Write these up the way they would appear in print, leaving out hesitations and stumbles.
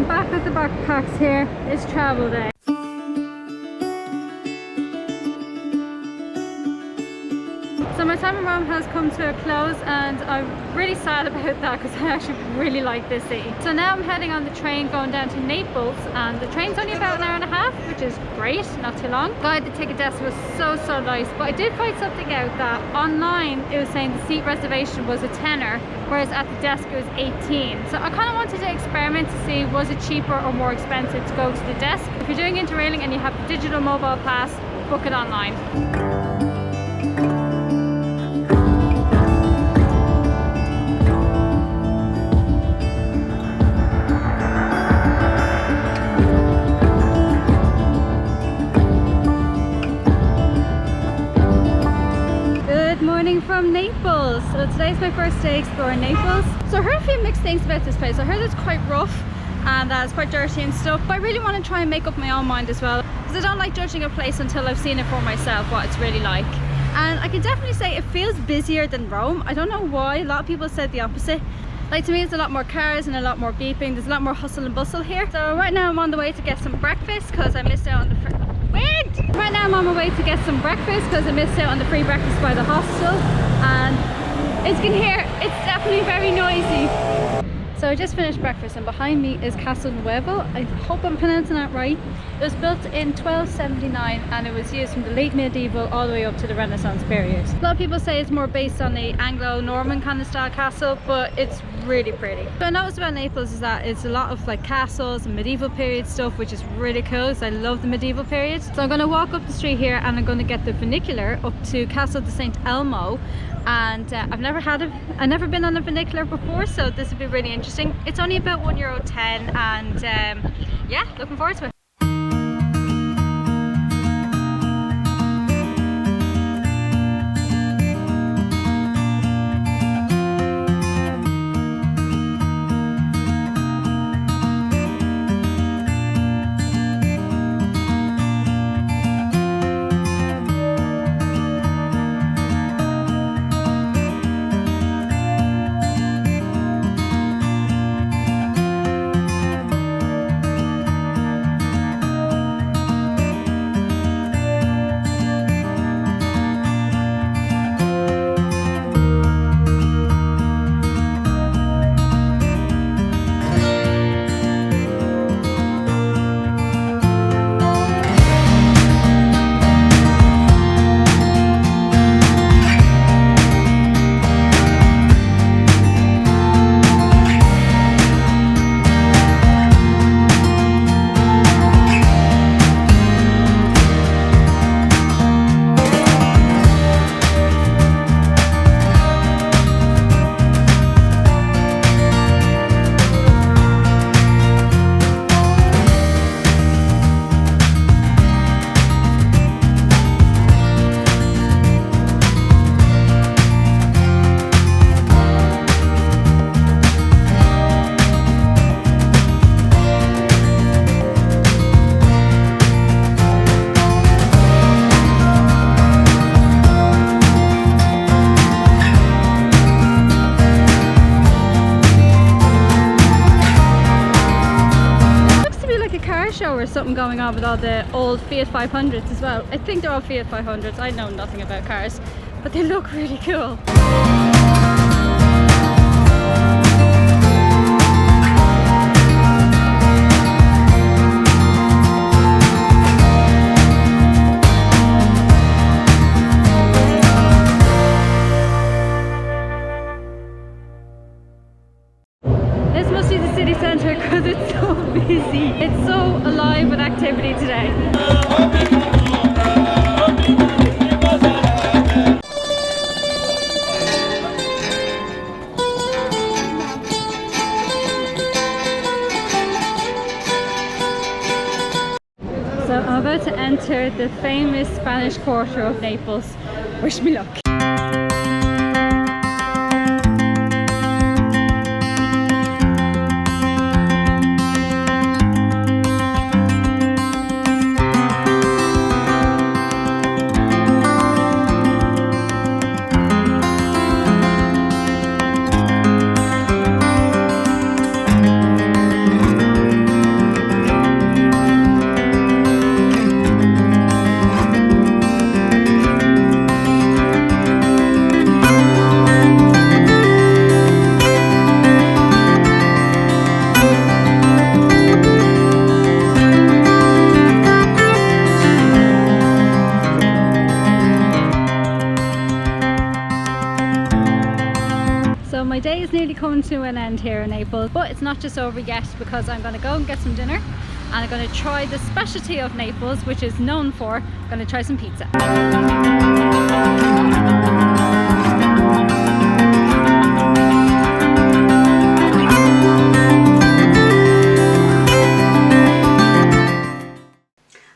I'm back with the backpacks here. It's travel day. So my time in Rome has come to a close and I'm really sad about that because I actually really like this city. So now I'm heading on the train going down to Naples, and the train's only about an hour and a half, which is great, not too long. Guide, the ticket desk was so nice, but I did find something out that online it was saying the seat reservation was a tenner, whereas at the desk it was 18. So I kind of wanted to experiment to see was it cheaper or more expensive to go to the desk. If you're doing Interrailing and you have the digital mobile pass, book it online. From Naples. So today's my first day exploring Naples. So I heard a few mixed things about this place. I heard it's quite rough and that it's quite dirty and stuff, but I really want to try and make up my own mind as well, because I don't like judging a place until I've seen it for myself, what it's really like. And I can definitely say it feels busier than Rome. I don't know why. A lot of people said the opposite. Like, to me, there's a lot more cars and a lot more beeping. There's a lot more hustle and bustle here. So right now I'm on the way to get some breakfast because I missed out on the wind. Right now I'm on my way to get some breakfast because I missed out on the free breakfast by the hostel, and as you can hear, it's definitely very noisy. So I just finished breakfast and behind me is Castle Nuovo. I hope I'm pronouncing that right. It was built in 1279 and it was used from the late medieval all the way up to the Renaissance period. A lot of people say it's more based on the Anglo-Norman kind of style castle, but it's really pretty. What I noticed about Naples is that it's a lot of like castles and medieval period stuff, which is really cool because I love the medieval period. So I'm going to walk up the street here and I'm going to get the funicular up to Castle di St. Elmo. And I've never been on a funicular before, so this would be really interesting. It's only about €1.10 and yeah, looking forward to it. Or something going on with all the old Fiat 500s as well. I think they're all Fiat 500s. I know nothing about cars, but they look really cool. This must be the city centre because it's so busy. It's so alive with activity today. So I'm about to enter the famous Spanish quarter of Naples. Wish me luck. to an end here in Naples, but it's not just over yet, because I'm going to go and get some dinner and I'm going to try the specialty of Naples, which is known for. I'm going to try some pizza.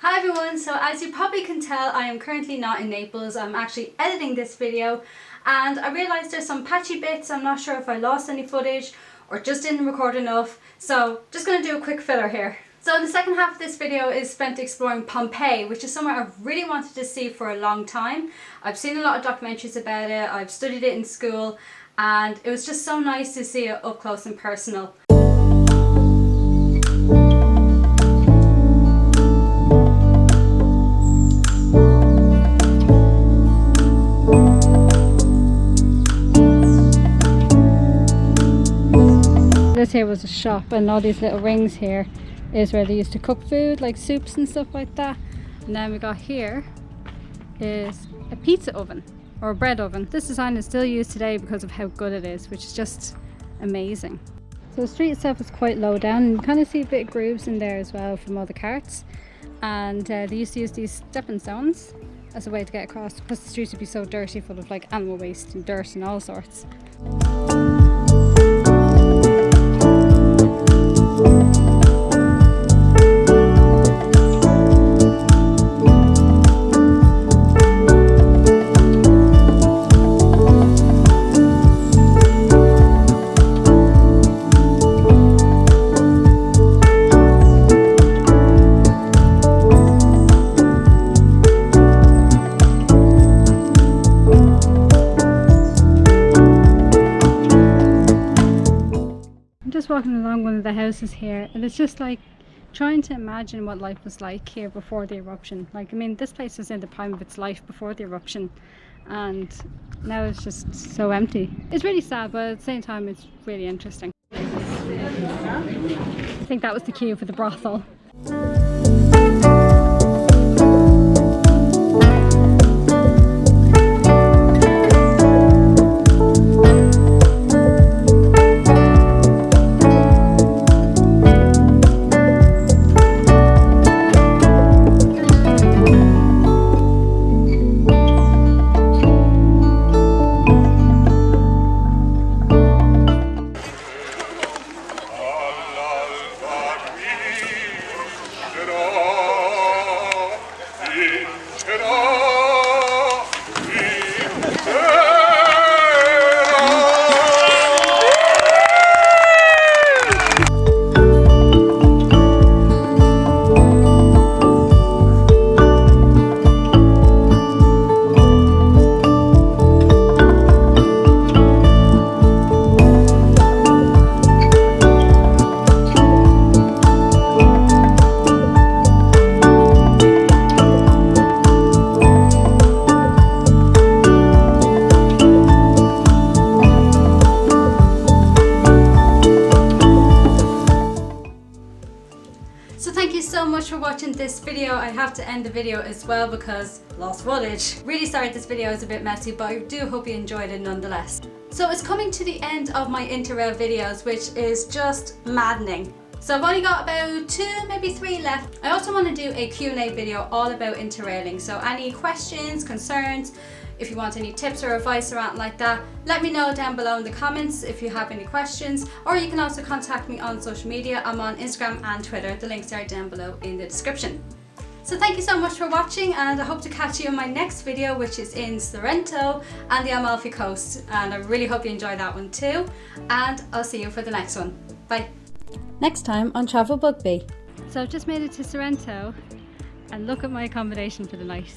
Hi everyone, so as you probably can tell, I am currently not in Naples. I'm actually editing this video and I realised there's some patchy bits. I'm not sure if I lost any footage or just didn't record enough, so just going to do a quick filler here. So the second half of this video is spent exploring Pompeii, which is somewhere I've really wanted to see for a long time. I've seen a lot of documentaries about it, I've studied it in school, and it was just so nice to see it up close and personal. This here was a shop, and all these little rings here is where they used to cook food, like soups and stuff like that. And then we got here is a pizza oven or a bread oven. This design is still used today because of how good it is, which is just amazing. So the street itself is quite low down, and you kind of see a bit of grooves in there as well from all the carts. And they used to use these stepping stones as a way to get across, because the streets would be so dirty, full of like animal waste and dirt and all sorts. Walking along one of the houses here, and it's just like trying to imagine what life was like here before the eruption. Like, I mean, this place was in the prime of its life before the eruption, and now it's just so empty. It's really sad, but at the same time it's really interesting. I think that was the queue for the brothel. For watching this video. I have to end the video as well because lost footage. Really sorry this video is a bit messy, but I do hope you enjoyed it nonetheless. So it's coming to the end of my Interrail videos, which is just maddening. So I've only got about 2, maybe 3 left. I also want to do a Q&A video all about Interrailing. So any questions, concerns, if you want any tips or advice or anything like that, let me know down below in the comments if you have any questions, or you can also contact me on social media. I'm on Instagram and Twitter. The links are down below in the description. So thank you so much for watching, and I hope to catch you in my next video, which is in Sorrento and the Amalfi Coast, and I really hope you enjoy that one too, and I'll see you for the next one. Bye. Next time on Travel Bugby. So I've just made it to Sorrento, and look at my accommodation for the night.